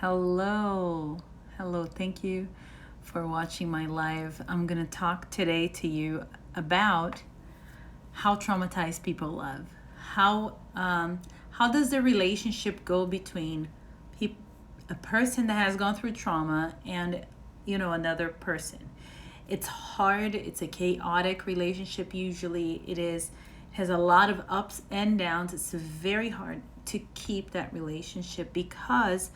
Hello. Hello. Thank you for watching my live. I'm going to talk today to you about how traumatized people love. How does the relationship go between a person that has gone through trauma and another person? It's hard. It's a chaotic relationship. Usually has a lot of ups and downs. It's very hard to keep that relationship because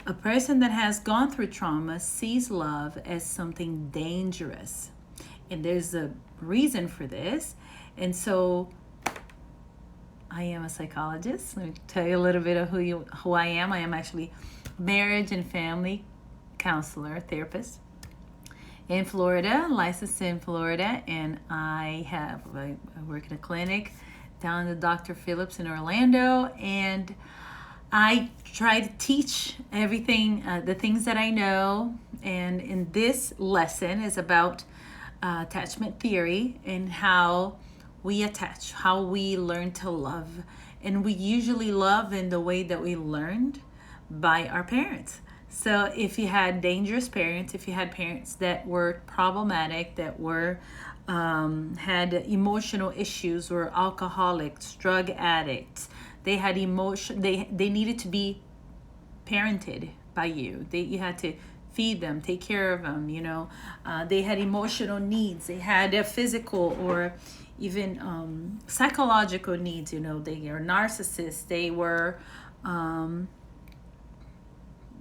a person that has gone through trauma sees love as something dangerous. And there's a reason for this. And so I am a psychologist. Let me tell you a little bit of who I am. I am actually marriage and family counselor, therapist in Florida, licensed in Florida, and I work in a clinic down in Dr. Phillips in Orlando, and I try to teach everything, the things that I know. And in this lesson is about attachment theory and how we attach, how we learn to love. And we usually love in the way that we learned by our parents. So if you had dangerous parents, if you had parents that were problematic, that were had emotional issues, or alcoholics, drug addicts, they had emotion, they needed to be parented by you. You had to feed them, take care of them, they had emotional needs, they had a physical or even psychological needs. They are narcissists, they were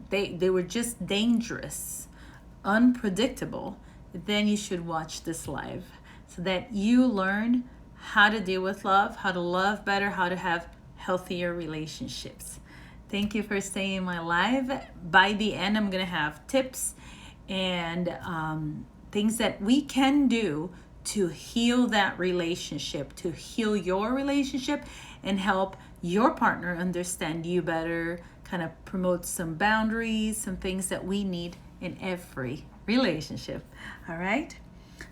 they were just dangerous, unpredictable. Then you should watch this live so that you learn how to deal with love, how to love better, how to have healthier relationships. Thank you for staying in my live. By the end, I'm going to have tips and things that we can do to heal that relationship, to heal your relationship and help your partner understand you better, kind of promote some boundaries, some things that we need in every relationship. All right.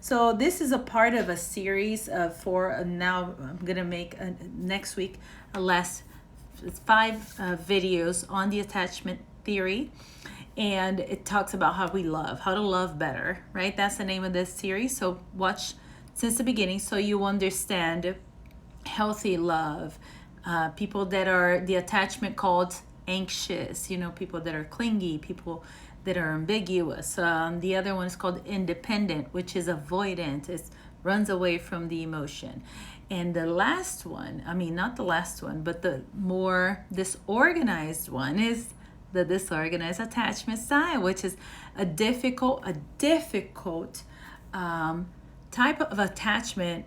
So this is a part of a series of four. Now I'm going to make next week it's 5 videos on the attachment theory. And it talks about how to love better, right? That's the name of this series. So watch since the beginning so you understand healthy love. People that are the attachment called anxious, people that are clingy, people that are ambiguous. The other one is called independent, which is avoidant. It runs away from the emotion. And the last one, not the last one, but the more disorganized one is the disorganized attachment style, which is a difficult type of attachment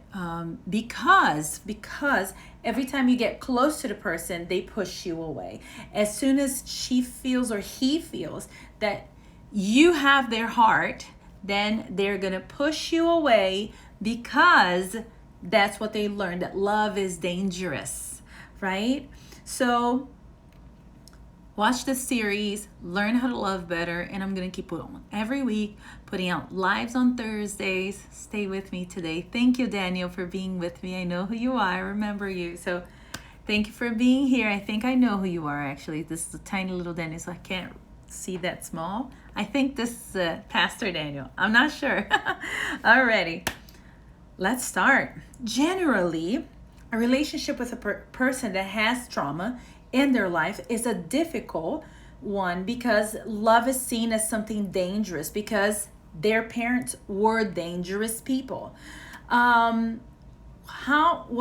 because every time you get close to the person, they push you away. As soon as she feels or he feels that you have their heart, then they're going to push you away because that's what they learned, that love is dangerous, right? So watch the series, learn how to love better, and I'm going to keep it on every week, putting out lives on Thursdays. Stay with me today. Thank you, Daniel, for being with me. I know who you are. I remember you. So thank you for being here. I think I know who you are, actually. This is a tiny little Daniel, so I can't see that small. I think this is Pastor Daniel. I'm not sure. Alrighty. Let's start. Generally, a relationship with a person that has trauma in their life is a difficult one because love is seen as something dangerous because their parents were dangerous people. What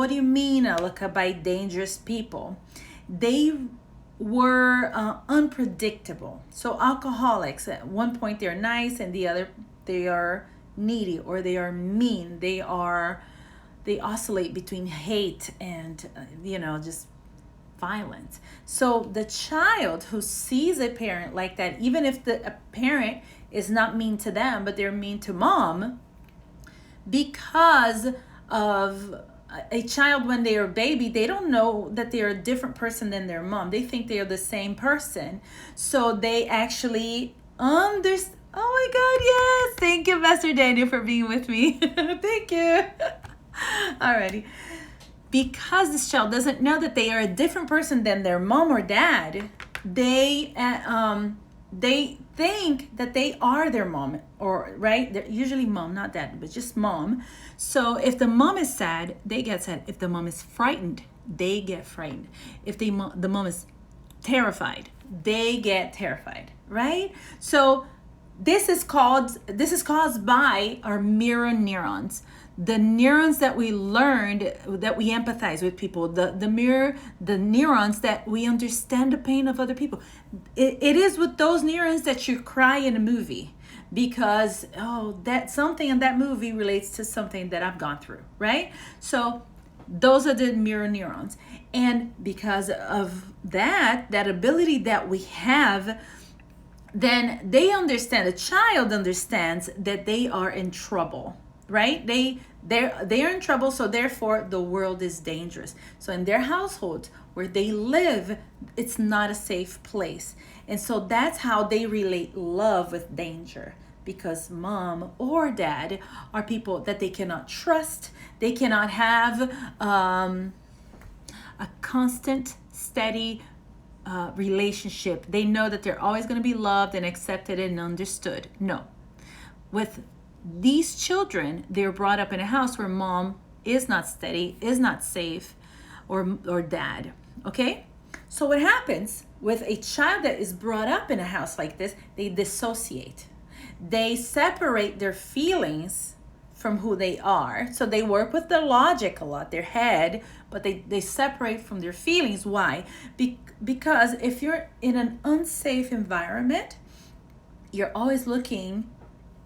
do you mean, Alika, by dangerous people? They were unpredictable. So alcoholics, at one point they're nice and the other they are needy or they are mean. They oscillate between hate and just violence. So the child who sees a parent like that, even if a parent is not mean to them, but they're mean to mom, because of a child when they are a baby, they don't know that they are a different person than their mom. They think they are the same person. So they actually understand. Oh my God, yes. Thank you, Pastor Daniel, for being with me. Thank you. Alrighty. Because this child doesn't know that they are a different person than their mom or dad, they think that they are their mom, or right, they're usually mom, not dad, but just mom. So if the mom is sad, they get sad. If the mom is frightened, they get frightened. If the mom is terrified, they get terrified, right? So this is caused by our mirror neurons, the neurons that we learned, that we empathize with people, the neurons that we understand the pain of other people. It is with those neurons that you cry in a movie, because that something in that movie relates to something that I've gone through, right? So those are the mirror neurons. And because of that ability that we have, then they understand, a child understands that they are in trouble, right? They're in trouble, so therefore the world is dangerous. So in their household where they live, it's not a safe place. And so that's how they relate love with danger, because mom or dad are people that they cannot trust. They cannot have a constant, steady relationship. They know that they're always going to be loved and accepted and understood. No. With these children, they're brought up in a house where mom is not steady, is not safe, or dad. Okay? So what happens with a child that is brought up in a house like this? They dissociate. They separate their feelings from who they are. So they work with their logic a lot, their head, but they separate from their feelings. Why? Because if you're in an unsafe environment, you're always looking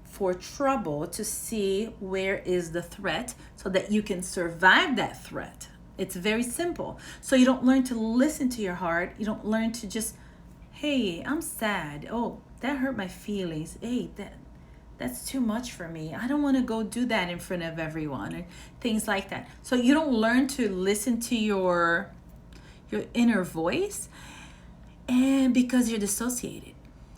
for trouble to see where is the threat so that you can survive that threat. It's very simple. So you don't learn to listen to your heart. You don't learn to just, hey, I'm sad. Oh, that hurt my feelings. Hey, that's too much for me. I don't want to go do that in front of everyone, or things like that. So you don't learn to listen to your inner voice, and because you're dissociated.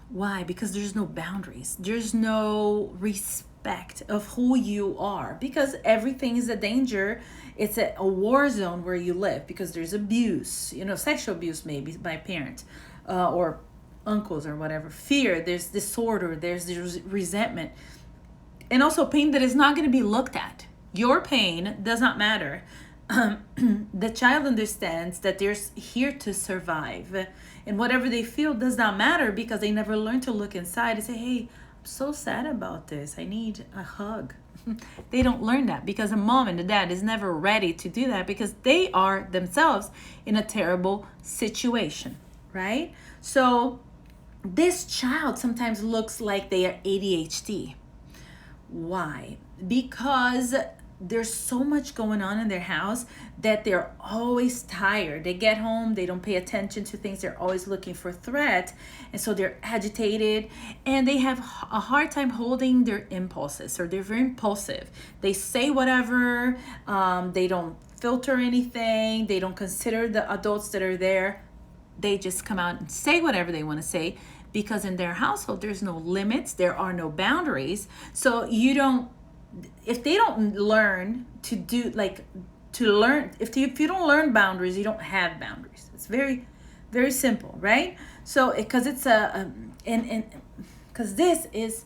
Why? Because there's no boundaries. There's no respect of who you are, because everything is a danger. It's a war zone where you live, because there's abuse, sexual abuse maybe by parents or uncles or whatever. Fear, there's disorder, there's resentment, and also pain that is not going to be looked at. Your pain does not matter. The child understands that they're here to survive, and whatever they feel does not matter, because they never learn to look inside and say, hey, I'm so sad about this, I need a hug. They don't learn that, because a mom and a dad is never ready to do that, because they are themselves in a terrible situation, right? So this child sometimes looks like they are ADHD. Why? Because there's so much going on in their house that they're always tired. They get home, they don't pay attention to things, they're always looking for threat, and so they're agitated, and they have a hard time holding their impulses, or they're very impulsive. They say whatever, they don't filter anything, they don't consider the adults that are there. They just come out and say whatever they want to say, because in their household there's no limits, there are no boundaries. So if they don't learn to do, if you don't learn boundaries, you don't have boundaries. It's very, very simple, right? So because because this is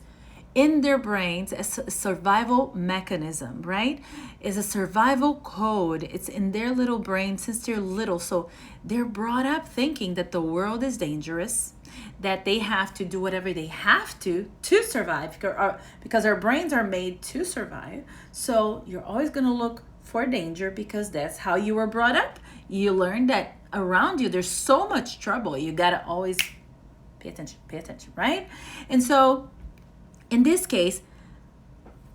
in their brains, a survival mechanism, right? Is a survival code. It's in their little brain since they're little. So they're brought up thinking that the world is dangerous, that they have to do whatever they have to survive, because our brains are made to survive. So you're always going to look for danger, because that's how you were brought up. You learn that around you there's so much trouble, you got to always pay attention, right? And so in this case,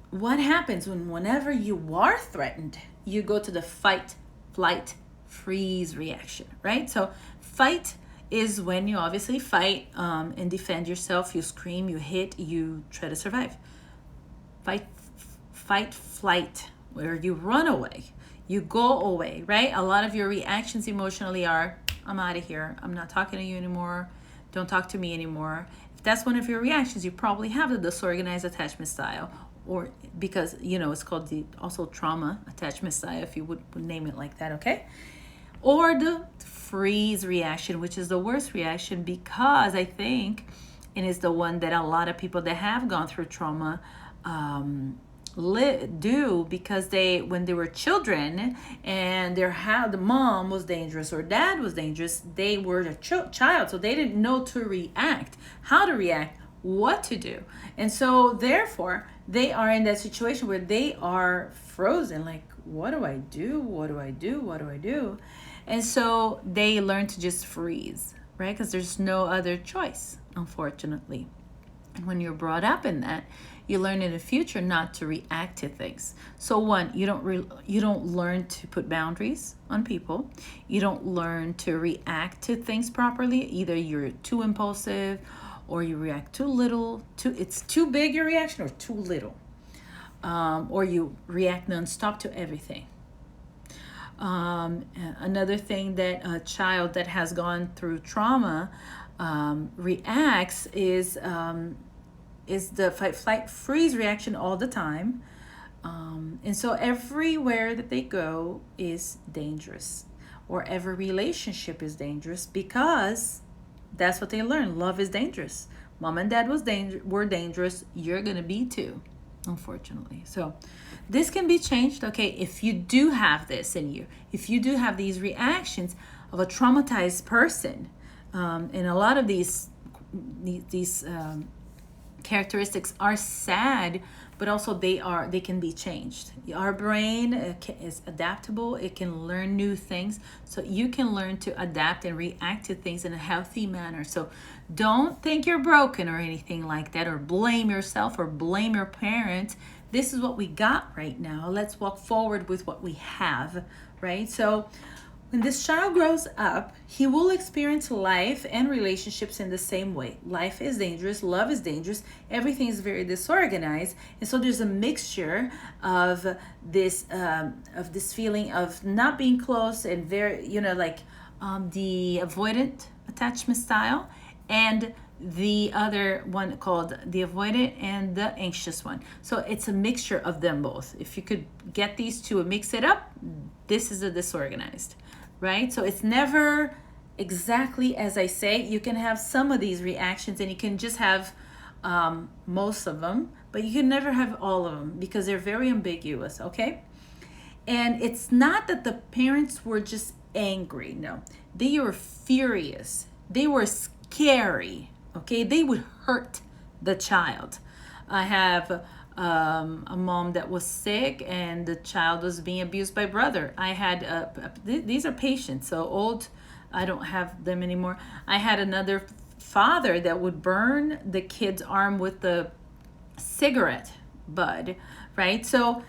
what happens whenever you are threatened, you go to the fight, flight, freeze reaction, right? So fight is when you obviously fight and defend yourself. You scream, you hit, you try to survive. Fight, flight, where you run away, you go away, right? A lot of your reactions emotionally are, I'm out of here, I'm not talking to you anymore, don't talk to me anymore. If that's one of your reactions, you probably have the disorganized attachment style, or because it's called the also trauma attachment style, if you would name it like that, okay? or the freeze reaction, which is the worst reaction, because I think, and is the one that a lot of people that have gone through trauma do, because they, when they were children and their, how the mom was dangerous or dad was dangerous, they were a child, so they didn't know to react, how to react, what to do. And so therefore they are in that situation where they are frozen, like, what do I do, what do I do, what do I do? And so they learn to just freeze, right? Because there's no other choice, unfortunately. And when you're brought up in that, you learn in the future not to react to things. So one, you don't learn to put boundaries on people. You don't learn to react to things properly. Either you're too impulsive, or you react too little. It's too big your reaction, or too little, or you react nonstop to everything. Another thing that a child that has gone through trauma reacts is the fight, flight, freeze reaction all the time. And so everywhere that they go is dangerous, or every relationship is dangerous, because that's what they learn. Love is dangerous. Mom and dad were dangerous. You're going to be too, unfortunately. So this can be changed, okay, if you do have this in you. If you do have these reactions of a traumatized person, and a lot of these characteristics are sad, but also they can be changed. Our brain is adaptable. It can learn new things, so you can learn to adapt and react to things in a healthy manner. So don't think you're broken or anything like that, or blame yourself or blame your parents. This is what we got right now. Let's walk forward with what we have, right? So when this child grows up, he will experience life and relationships in the same way. Life is dangerous, love is dangerous, everything is very disorganized, and so there's a mixture of this feeling of not being close, and very, the avoidant attachment style, and the other one called the avoidant and the anxious one. So it's a mixture of them both. If you could get these two and mix it up, this is a disorganized. Right? So it's never exactly as I say. You can have some of these reactions, and you can just have most of them, but you can never have all of them, because they're very ambiguous, okay? And it's not that the parents were just angry. No, they were furious. They were scary, okay? They would hurt the child. I have a mom that was sick, and the child was being abused by brother. I had these are patients, so old, I don't have them anymore. I had another father that would burn the kid's arm with the cigarette bud, right? So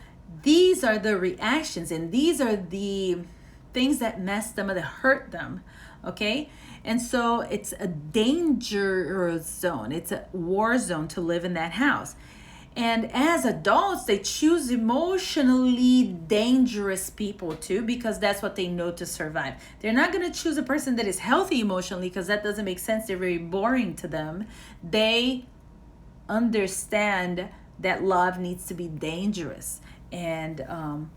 these are the reactions, and these are the things that mess them, that hurt them, okay? And so it's a danger zone. It's a war zone to live in that house. And as adults, they choose emotionally dangerous people too, because that's what they know to survive. They're not going to choose a person that is healthy emotionally, because that doesn't make sense. They're very boring to them. They understand that love needs to be dangerous and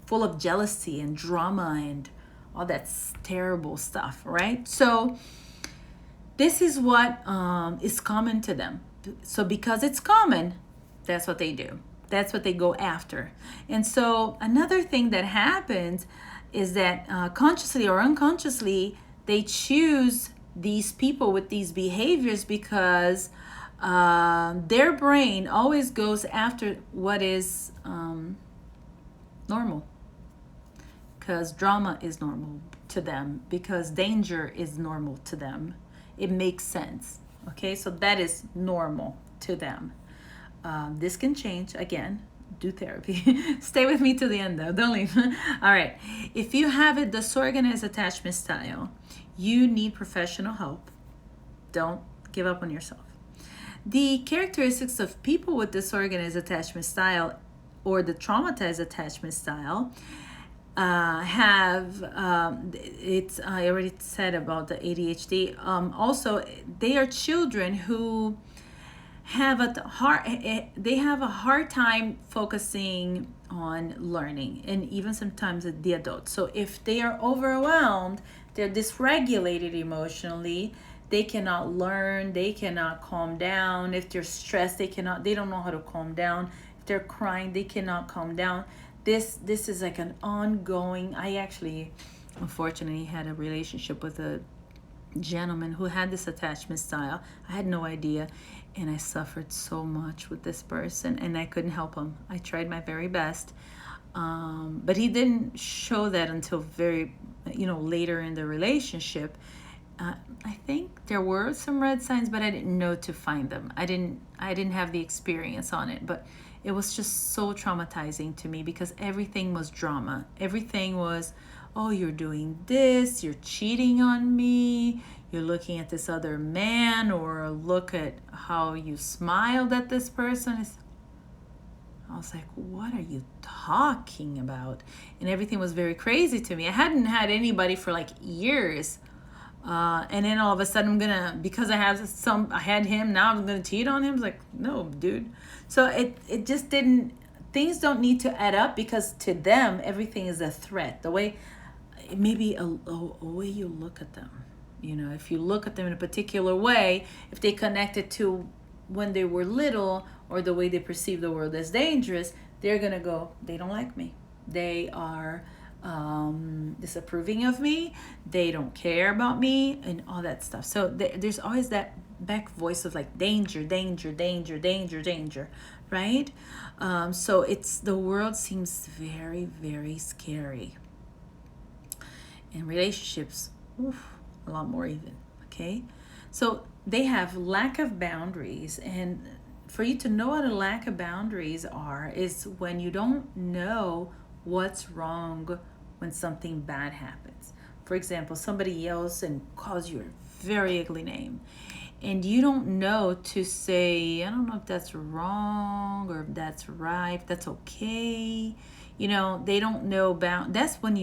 full of jealousy and drama and all that terrible stuff, right? So this is what is common to them. So because it's common, that's what they do. That's what they go after. And so another thing that happens is that consciously or unconsciously, they choose these people with these behaviors because their brain always goes after what is normal. Because drama is normal to them, because danger is normal to them. It makes sense. Okay, so that is normal to them. This can change. Again, do therapy. Stay with me to the end though. Don't leave. All right. If you have a disorganized attachment style, you need professional help. Don't give up on yourself. The characteristics of people with disorganized attachment style or the traumatized attachment style have it's I already said about the ADHD. Also, they are children who have a hard time focusing on learning, and even sometimes the adults. So if they are overwhelmed, they're dysregulated emotionally. They cannot learn, they cannot calm down. If they're stressed, they don't know how to calm down. If they're crying, they cannot calm down. This is like an ongoing. I actually unfortunately had a relationship with a gentleman who had this attachment style. I had no idea, and I suffered so much with this person, and I couldn't help him. I tried my very best, but he didn't show that until very, later in the relationship. I think there were some red signs, but I didn't know to find them. I didn't have the experience on it, but it was just so traumatizing to me because everything was drama. Everything was, oh, you're doing this, you're cheating on me, you're looking at this other man, or look at how you smiled at this person. I was like, what are you talking about? And everything was very crazy to me. I hadn't had anybody for like years. And then all of a sudden because I had him, now I'm gonna cheat on him. It's like, no, dude. So it just didn't, things don't need to add up, because to them, everything is a threat. The way, maybe a way you look at them. If you look at them in a particular way, if they connect it to when they were little, or the way they perceive the world as dangerous, they're gonna go, they don't like me. They are disapproving of me. They don't care about me, and all that stuff. So there's always that back voice of like danger, danger, danger, danger, danger, right? So the world seems very, very scary. In relationships, a lot more even. Okay, so they have lack of boundaries, and for you to know what a lack of boundaries is when you don't know what's wrong when something bad happens. For example, somebody yells and calls you a very ugly name, and you don't know to say, I don't know if that's wrong or if that's right, if that's okay. They don't know that's what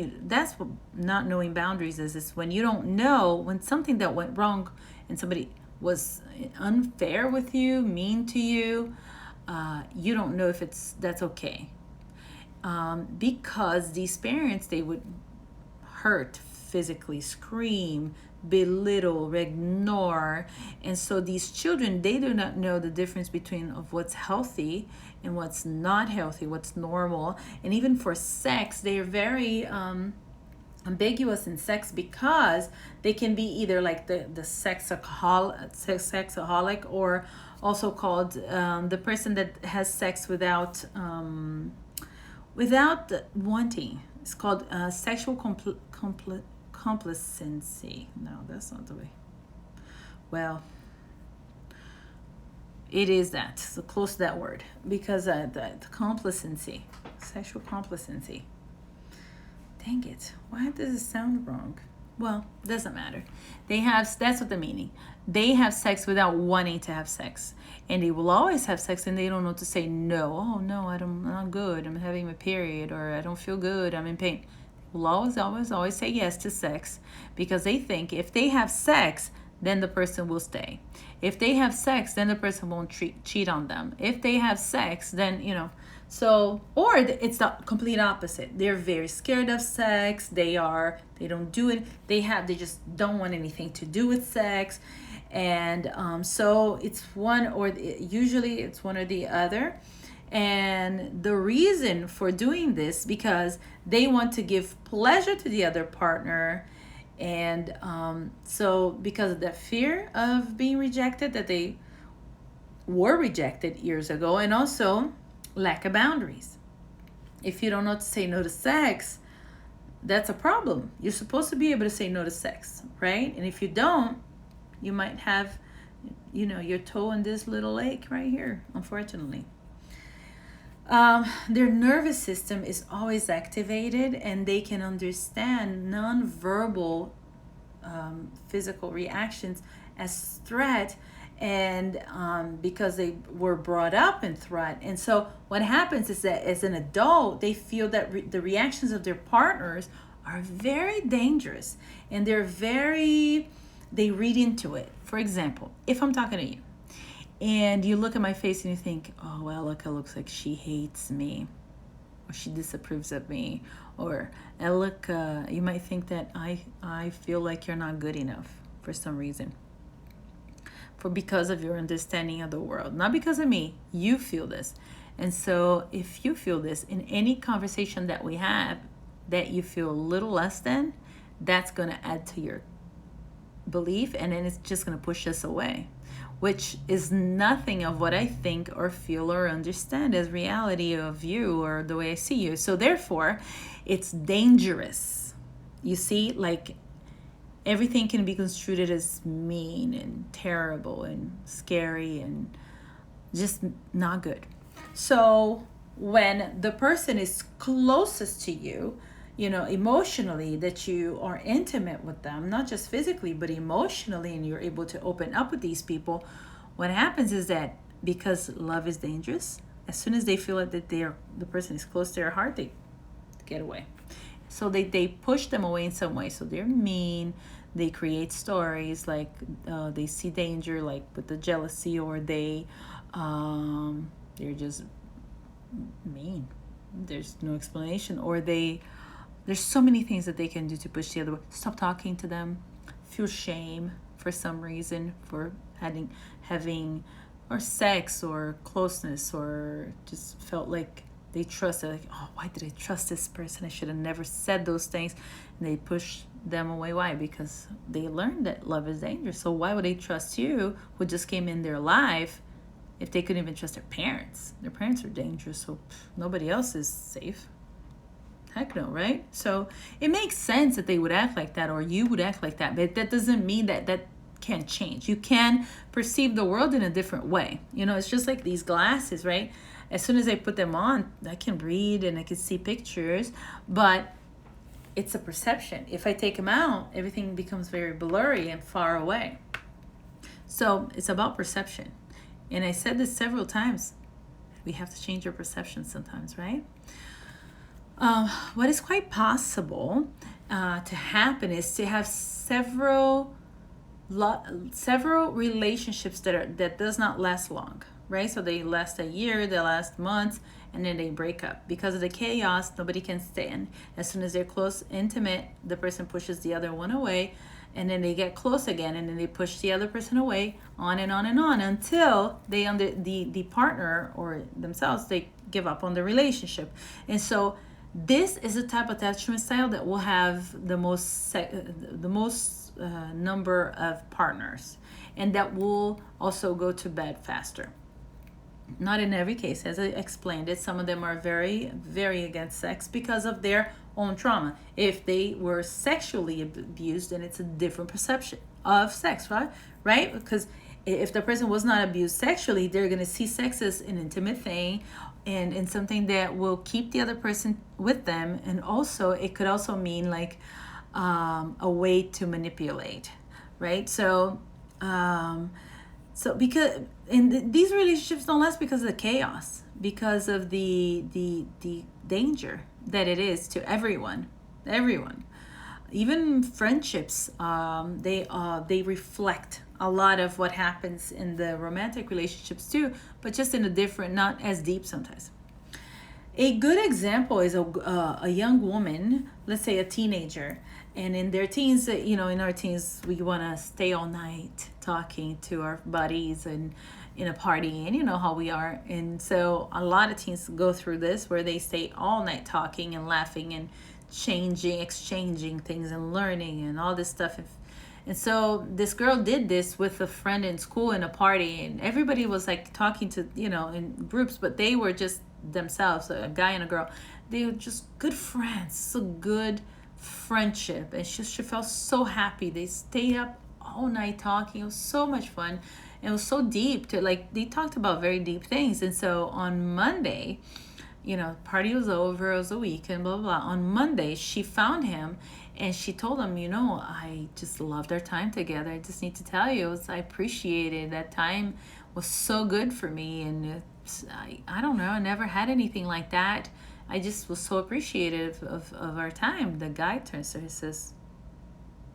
not knowing boundaries is when you don't know when something that went wrong and somebody was unfair with you, mean to you, you don't know if that's okay. Because these parents, they would hurt physically, scream, belittle, ignore. And so these children, they do not know the difference between of what's healthy and what's not healthy, what's normal. And even for sex, they are very ambiguous in sex, because they can be either like the sexaholic, or also called the person that has sex without wanting. It's called sexual complacency. No, that's not the way. Well, it is that. So close to that word, because the complacency, sexual complacency. Dang it. Why does it sound wrong? Well, doesn't matter. That's what the meaning. They have sex without wanting to have sex. And they will always have sex, and they don't know to say no. Oh, no, I'm not good. I'm having my period, or I don't feel good. I'm in pain. They will always say yes to sex, because they think if they have sex, then the person will stay. If they have sex, then the person won't cheat on them. If they have sex, then, so, or it's the complete opposite. They're very scared of sex. They don't do it. They just don't want anything to do with sex. And so usually it's one or the other. And the reason for doing this, because they want to give pleasure to the other partner. And so because of that fear of being rejected, that they were rejected years ago, and also lack of boundaries. If you don't know to say no to sex, that's a problem. You're supposed to be able to say no to sex, right? And if you don't, you might have, your toe in this little lake right here, unfortunately. Their nervous system is always activated, and they can understand nonverbal physical reactions as threat, and because they were brought up in threat. And so what happens is that as an adult, they feel that the reactions of their partners are very dangerous, and they read into it. For example, if I'm talking to you and you look at my face and you think, oh, well, look, it looks like she hates me. or she disapproves of me, or look, you might think that I feel like you're not good enough for some reason, for because of your understanding of the world, not because of me. You feel this. And so if you feel this in any conversation that we have, that you feel a little less than, that's going to add to your belief, and then it's just going to push us away, which is nothing of what I think or feel or understand as reality of you or the way I see you. So therefore, it's dangerous. You see, like, everything can be construed as mean and terrible and scary and just not good. So when the person is closest to you, emotionally, that you are intimate with them, not just physically, but emotionally, and you're able to open up with these people, what happens is that, because love is dangerous, as soon as they feel like that the person is close to their heart, they get away. So they push them away in some way. So they're mean. They create stories like they see danger, like with the jealousy, or they're just mean. There's no explanation, or there's so many things that they can do to push the other way. Stop talking to them, feel shame for some reason for having or sex or closeness, or just felt like they trusted, like, oh, why did I trust this person? I should have never said those things. And they push them away. Why? Because they learned that love is dangerous. So why would they trust you, who just came in their life, if they couldn't even trust their parents? Their parents are dangerous, so nobody else is safe. Heck no, right? So it makes sense that they would act like that, or you would act like that, but that doesn't mean that can change. You can perceive the world in a different way. It's just like these glasses, right? As soon as I put them on, I can read and I can see pictures, but it's a perception. If I take them out, everything becomes very blurry and far away. So it's about perception. And I said this several times. We have to change our perception sometimes, right? What is quite possible to happen is to have several relationships that does not last long, right? So they last a year, they last months, and then they break up because of the chaos. Nobody can stand. As soon as they're close, intimate, the person pushes the other one away, and then they get close again, and then they push the other person away, on and on and on, until the partner or themselves, they give up on the relationship. And so this is a type of attachment style that will have the most number of partners, and that will also go to bed faster. Not in every case, as I explained it. Some of them are very, very against sex because of their own trauma. If they were sexually abused, then it's a different perception of sex, right? Because if the person was not abused sexually, they're going to see sex as an intimate thing, and something that will keep the other person with them. And also, it could also mean like a way to manipulate, right? So because these relationships don't last because of the chaos, because of the danger that it is to everyone. Even friendships, they reflect a lot of what happens in the romantic relationships too, but just in a different, not as deep sometimes. A good example is a young woman, let's say a teenager, and in their teens, in our teens, we want to stay all night talking to our buddies and in a party, and you know how we are. And so a lot of teens go through this, where they stay all night talking and laughing and exchanging things and learning and all this stuff. And so this girl did this with a friend in school in a party, and everybody was like talking to, in groups, but they were just themselves, a guy and a girl. They were just good friends, so good friendship. And she felt so happy. They stayed up all night talking. It was so much fun. And it was so deep they talked about very deep things. And so on Monday, party was over, it was a weekend, blah, blah, blah. On Monday, she found him and she told him, I just loved our time together. I just need to tell you, I appreciated that time, was so good for me. And I don't know, I never had anything like that. I just was so appreciative of our time. The guy turns to her and says,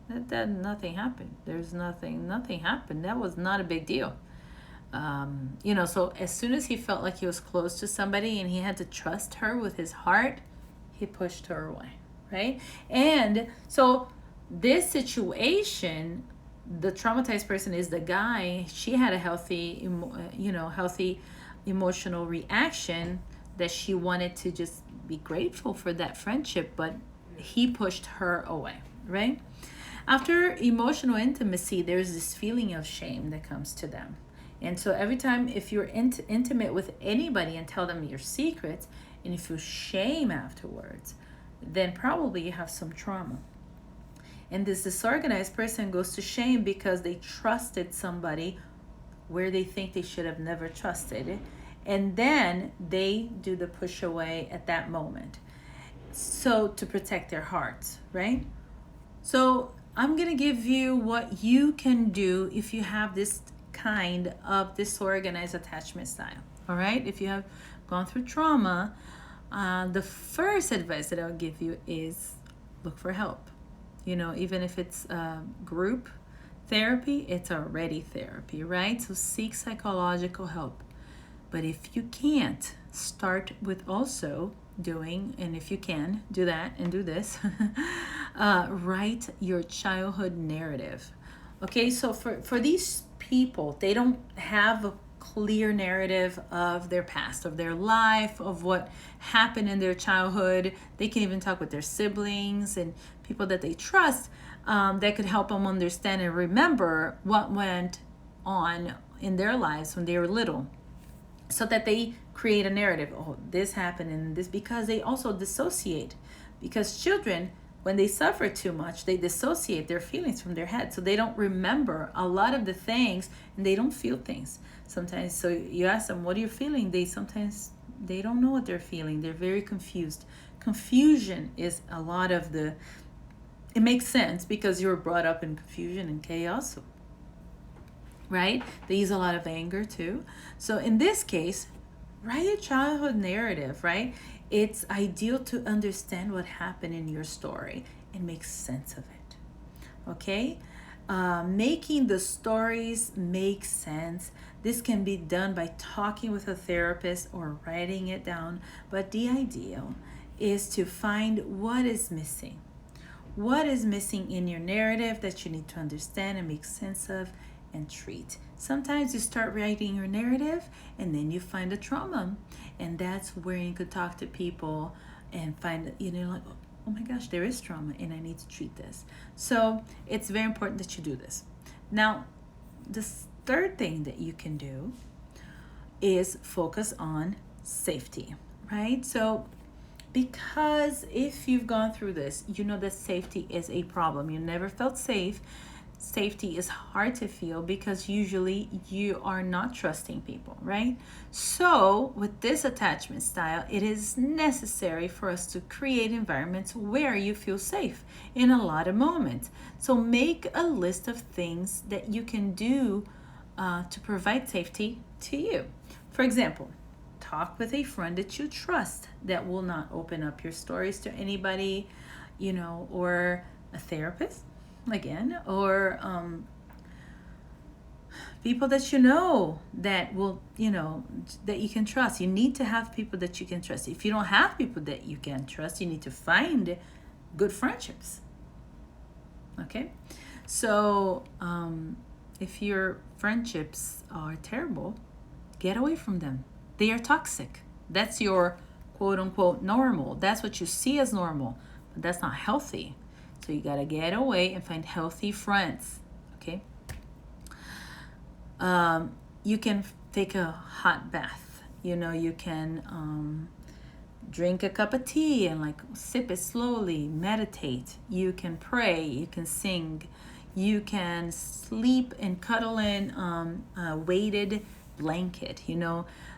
that nothing happened. There's nothing happened. That was not a big deal. So as soon as he felt like he was close to somebody and he had to trust her with his heart, he pushed her away, right? And so this situation, the traumatized person is the guy. She had a healthy emotional reaction that she wanted to just be grateful for that friendship, but he pushed her away, right? After emotional intimacy, there's this feeling of shame that comes to them. And so every time if you're intimate with anybody and tell them your secrets and you feel shame afterwards, then probably you have some trauma. And this disorganized person goes to shame because they trusted somebody where they think they should have never trusted. And then they do the push away at that moment. So to protect their hearts, right? So I'm going to give you what you can do if you have this kind of disorganized attachment style. All right? If you have gone through trauma, the first advice that I'll give you is look for help. Even if it's group therapy, it's already therapy, right? So seek psychological help. But if you can't, start with also doing, and if you can, do that and do this, write your childhood narrative. Okay, so for these people, they don't have a clear narrative of their past, of their life, of what happened in their childhood. They can even talk with their siblings and people that they trust that could help them understand and remember what went on in their lives when they were little, so that they create a narrative. Oh, this happened and this, because they also dissociate. Because children, when they suffer too much, they dissociate their feelings from their head. So they don't remember a lot of the things and they don't feel things sometimes. So you ask them, what are you feeling? They don't know what they're feeling. They're very confused. Confusion is a lot of it makes sense because you were brought up in confusion and chaos, right? They use a lot of anger too. So in this case, write a childhood narrative, right? It's ideal to understand what happened in your story and make sense of it. Okay? Making the stories make sense. This can be done by talking with a therapist or writing it down, but the ideal is to find what is missing. What is missing in your narrative that you need to understand and make sense of and treat. Sometimes you start writing your narrative and then you find a trauma, and that's where you could talk to people and find, like, oh my gosh, there is trauma and I need to treat this. So it's very important that you do this. Now, the third thing that you can do is focus on safety, right? So because if you've gone through this, you know that safety is a problem. You never felt safe. Safety is hard to feel because usually you are not trusting people, right? So with this attachment style, it is necessary for us to create environments where you feel safe in a lot of moments. So make a list of things that you can do to provide safety to you. For example, talk with a friend that you trust that will not open up your stories to anybody, or a therapist, again, or people that that will, that you can trust. You need to have people that you can trust. If you don't have people that you can trust, you need to find good friendships. Okay? So if your friendships are terrible, get away from them. They are toxic. That's your quote unquote normal. That's what you see as normal, but that's not healthy. So you got to get away and find healthy friends. Okay? You can take a hot bath. You can drink a cup of tea and sip it slowly, meditate. You can pray, you can sing, you can sleep and cuddle in a weighted blanket.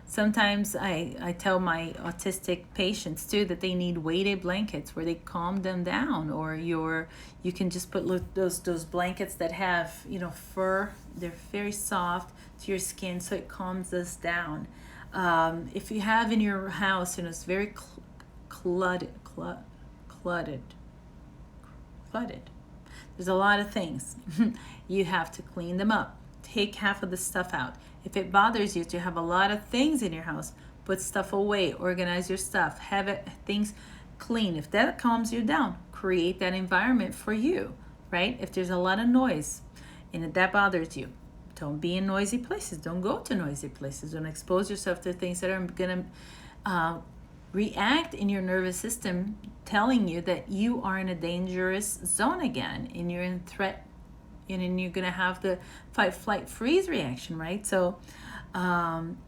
Sometimes I tell my autistic patients too that they need weighted blankets where they calm them down, or you can just put those blankets that have fur. They're very soft to your skin, so it calms us down. If you have in your house, it's very cluttered. There's a lot of things. You have to clean them up. take half of the stuff out. If it bothers you to have a lot of things in your house, put stuff away, organize your stuff, have things clean. If that calms you down, create that environment for you, right? If there's a lot of noise and that bothers you, don't be in noisy places. Don't go to noisy places. Don't expose yourself to things that are going to react in your nervous system, telling you that you are in a dangerous zone again and you're in threat, and you're going to have the fight, flight, freeze reaction, right? So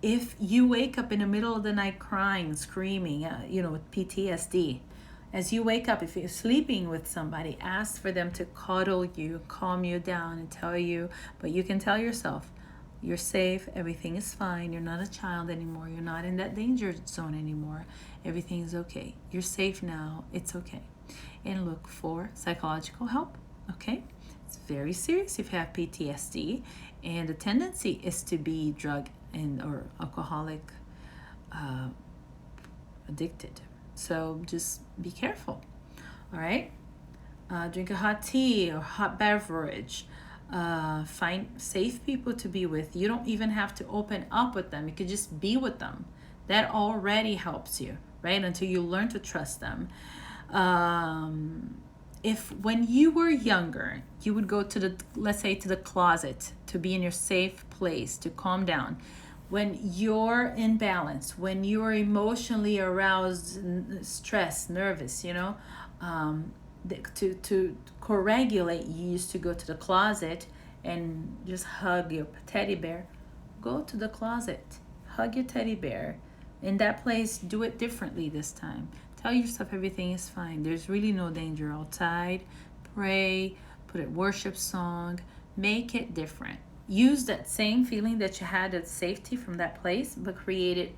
if you wake up in the middle of the night crying, screaming, with PTSD, as you wake up, if you're sleeping with somebody, ask for them to cuddle you, calm you down, and tell you, but you can tell yourself, you're safe, everything is fine, you're not a child anymore, you're not in that danger zone anymore, everything is okay, you're safe now, it's okay. And look for psychological help, okay? It's very serious if you have PTSD, and the tendency is to be drug and or alcoholic addicted. So just be careful, all right? Drink a hot tea or hot beverage. Find safe people to be with. You don't even have to open up with them. You could just be with them. That already helps you, right? Until you learn to trust them. If when you were younger, you would go to let's say to the closet to be in your safe place, to calm down. When you're in balance, when you're emotionally aroused, stressed, nervous, to co-regulate, you used to go to the closet and just hug your teddy bear. Go to the closet, hug your teddy bear. In that place, do it differently this time. Tell yourself everything is fine. There's really no danger outside. Pray, put a worship song, make it different. Use that same feeling that you had of safety from that place, but create it,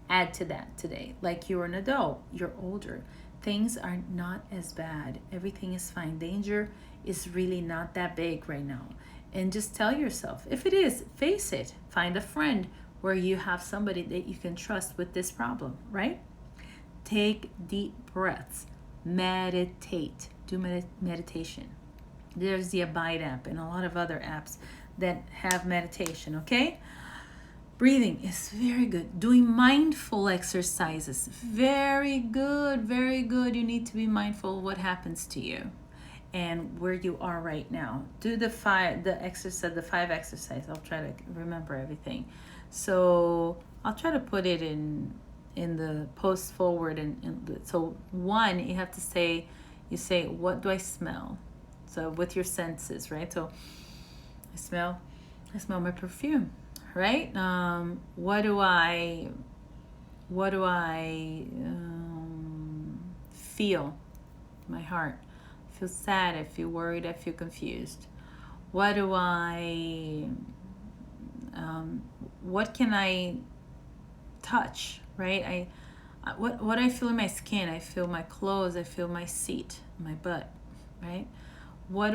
add to that today. Like you're an adult, you're older. Things are not as bad. Everything is fine. Danger is really not that big right now. And just tell yourself, if it is, face it. Find a friend where you have somebody that you can trust with this problem, right? Take deep breaths. Meditate. Do meditation. There's the Abide app and a lot of other apps that have meditation, okay? Breathing is very good. Doing mindful exercises, very good, very good. You need to be mindful of what happens to you and where you are right now. Do the five exercise. I'll try to remember everything. So I'll try to put it in the post forward. So one, you have to say, what do I smell? So with your senses, right? So I smell my perfume, right? What do I feel? My heart. I feel sad, I feel worried, I feel confused. What can I touch, right? What I feel in my skin, I feel my clothes, I feel my seat, my butt, right? What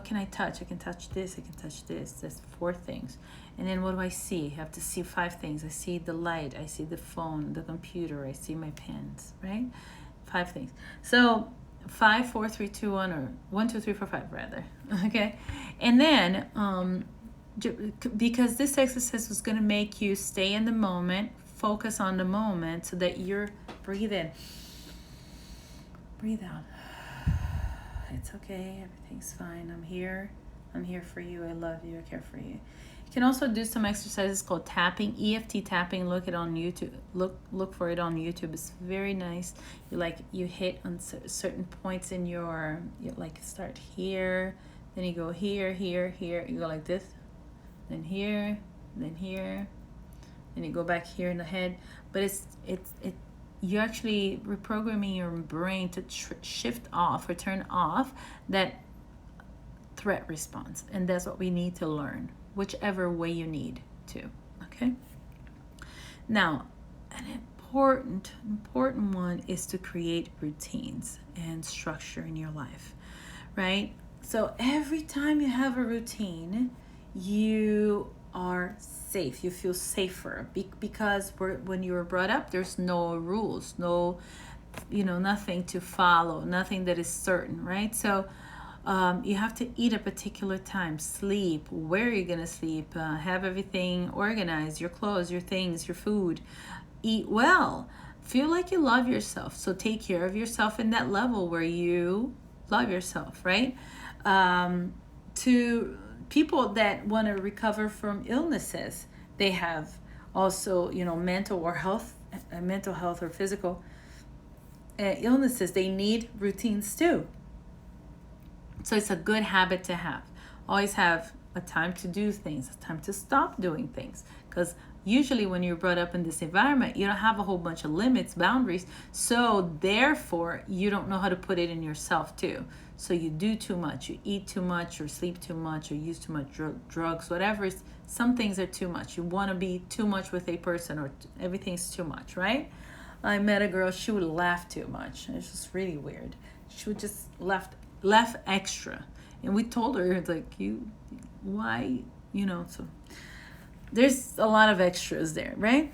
can I touch? I can touch this, I can touch this. That's 4 things. And then what do I see? I have to see 5 things. I see the light, I see the phone, the computer, I see my pens, right? 5 things. So 5, 4, 3, 2, 1, or 1, 2, 3, 4, 5 rather. Okay. And then because this exercise was going to make you stay in the moment, focus on the moment, so that you're breathe in, breathe out. It's okay, everything's fine. I'm here for you. I love you. I care for you. You can also do some exercises called tapping, EFT tapping. Look it on YouTube. Look for it on YouTube. It's very nice. You hit on certain points in you start here, then you go here, here, here. You go like this, then here, then here, then you go back here in the head. But you're actually reprogramming your brain to shift off or turn off that threat response. And that's what we need to learn, whichever way you need to, okay? Now, an important one is to create routines and structure in your life, right? So every time you have a routine, you are safe. You feel safer because when you were brought up, there's no rules, no, nothing to follow, nothing that is certain, right? So You have to eat a particular time, sleep, where you're going to sleep, have everything organized, your clothes, your things, your food, eat well, feel like you love yourself. So take care of yourself in that level where you love yourself, right? To people that want to recover from illnesses, they have also, mental health or physical illnesses. They need routines too. So it's a good habit to have. Always have a time to do things, a time to stop doing things. Because usually when you're brought up in this environment, you don't have a whole bunch of limits, boundaries. So therefore, you don't know how to put it in yourself too. So you do too much, you eat too much, or sleep too much, or use too much drugs, whatever. Some things are too much. You want to be too much with a person, or everything's too much, right? I met a girl, she would laugh too much. It's just really weird. She would just laugh extra. And we told her, like, why, so there's a lot of extras there, right?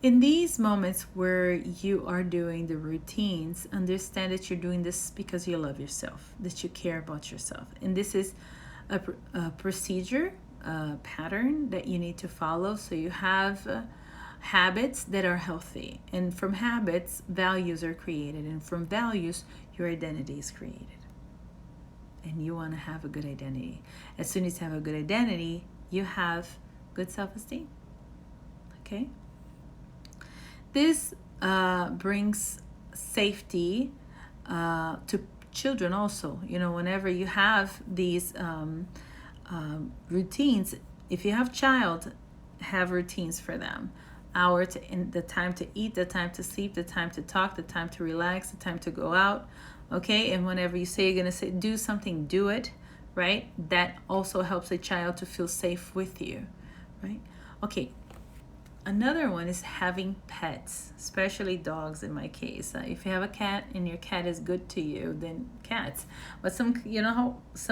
In these moments where you are doing the routines, understand that you're doing this because you love yourself, that you care about yourself. And this is a procedure, a pattern that you need to follow. So you have habits that are healthy. And from habits, values are created. And from values, your identity is created. And you want to have a good identity. As soon as you have a good identity, you have good self-esteem. Okay? This brings safety to children also. Whenever you have these routines, if you have child, have routines for them. The time to eat, the time to sleep, the time to talk, the time to relax, the time to go out. Okay? And whenever you say you're going to do something, do it. Right? That also helps a child to feel safe with you. Right? Okay. Another one is having pets, especially dogs in my case. If you have a cat and your cat is good to you, then cats. But some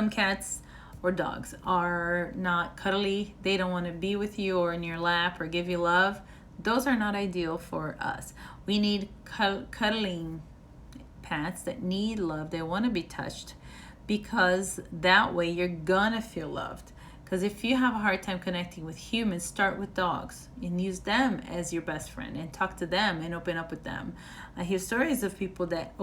cats or dogs are not cuddly. They don't want to be with you or in your lap or give you love. Those are not ideal for us. We need cuddling pets that need love. They want to be touched, because that way you're gonna feel loved. Because if you have a hard time connecting with humans, start with dogs and use them as your best friend and talk to them and open up with them. I hear stories of people that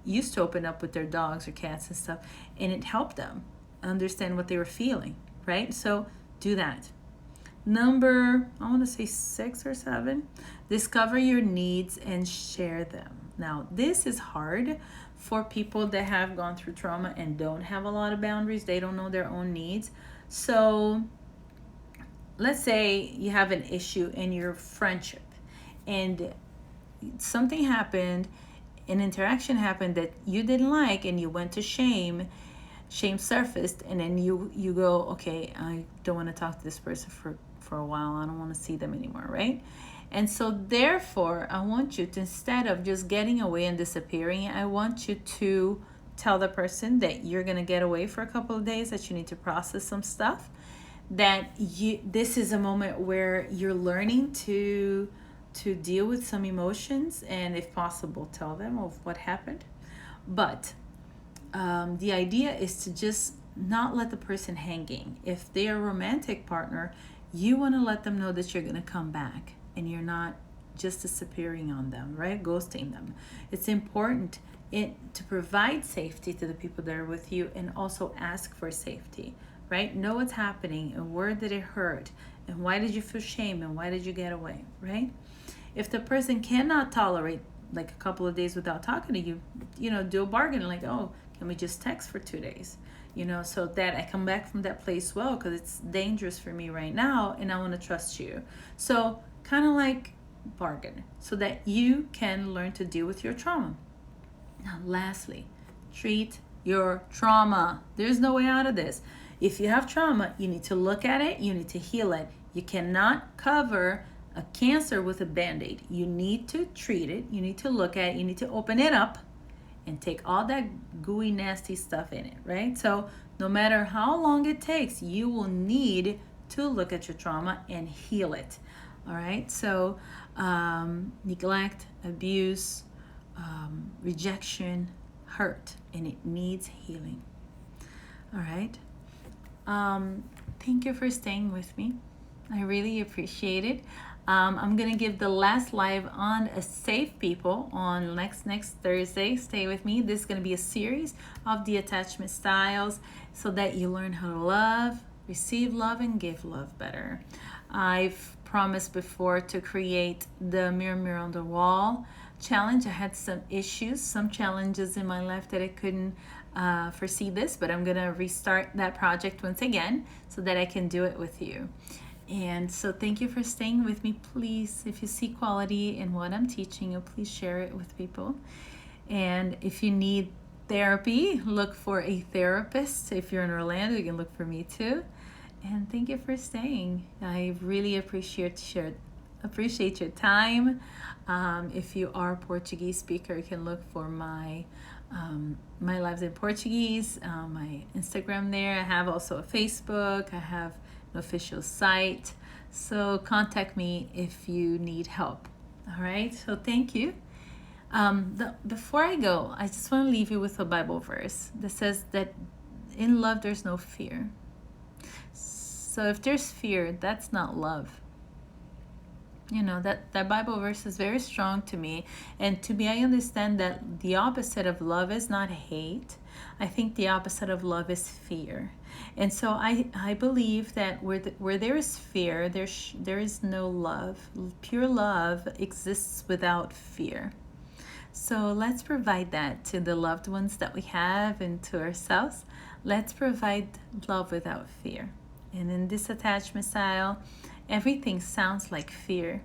used to open up with their dogs or cats and stuff, and it helped them understand what they were feeling, right? So do that. Number, I want to say 6 or 7, discover your needs and share them. Now, this is hard for people that have gone through trauma and don't have a lot of boundaries. They don't know their own needs. So let's say you have an issue in your friendship and something happened, an interaction happened that you didn't like, and you went to shame surfaced, and then you go, okay, I don't want to talk to this person for a while. I don't want to see them anymore, right? And so therefore, I want you to, instead of just getting away and disappearing, I want you to tell the person that you're going to get away for a couple of days, that you need to process some stuff, that this is a moment where you're learning to deal with some emotions, and if possible, tell them of what happened. But the idea is to just not let the person hanging. If they're a romantic partner, you want to let them know that you're going to come back and you're not just disappearing on them, right? Ghosting them. It's important to provide safety to the people that are with you, and also ask for safety, right? Know what's happening and where did it hurt and why did you feel shame and why did you get away, right? If the person cannot tolerate like a couple of days without talking to you, do a bargain, like, oh, can we just text for 2 days? So that I come back from that place well, because it's dangerous for me right now and I want to trust you. So kind of like bargain, so that you can learn to deal with your trauma. Now, lastly, treat your trauma. There's no way out of this. If you have trauma, you need to look at it, you need to heal it. You cannot cover a cancer with a Band-Aid. You need to treat it, you need to look at it, you need to open it up and take all that gooey, nasty stuff in it, right? So no matter how long it takes, you will need to look at your trauma and heal it, all right? So neglect, abuse, rejection, hurt and it needs healing. All right. Thank you for staying with me. I really appreciate it. I'm gonna give the last live on a safe people on next Thursday. Stay with me. This is gonna be a series of the attachment styles so that you learn how to love, receive love, and give love better. I've promised before to create the mirror on the wall challenge. I had some issues, some challenges in my life that I couldn't foresee this, but I'm gonna restart that project once again so that I can do it with you. And so thank you for staying with me. Please, if you see quality in what I'm teaching you, please share it with people. And if you need therapy, look for a therapist. If you're in Orlando, you can look for me too. And thank you for staying. I really appreciate your time. If you are a Portuguese speaker, you can look for my lives in Portuguese, my Instagram there. I have also a Facebook. I have an official site. So contact me if you need help. All right. So thank you. Before I go, I just want to leave you with a Bible verse that says that in love there's no fear. So if there's fear, that's not love. You know, that Bible verse is very strong to me. And to me, I understand that the opposite of love is not hate. I think the opposite of love is fear. And so I believe that where there is fear, there is no love. Pure love exists without fear. So let's provide that to the loved ones that we have and to ourselves. Let's provide love without fear. And in this attachment style, everything sounds like fear,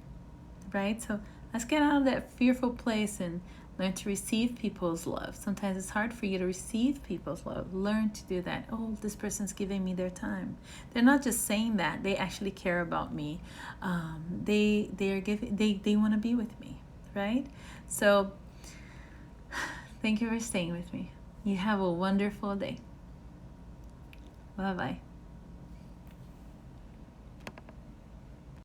right? So let's get out of that fearful place and learn to receive people's love. Sometimes it's hard for you to receive people's love. Learn to do that. Oh, this person's giving me their time. They're not just saying that. They actually care about me. They want to be with me, right? So thank you for staying with me. You have a wonderful day. Bye-bye.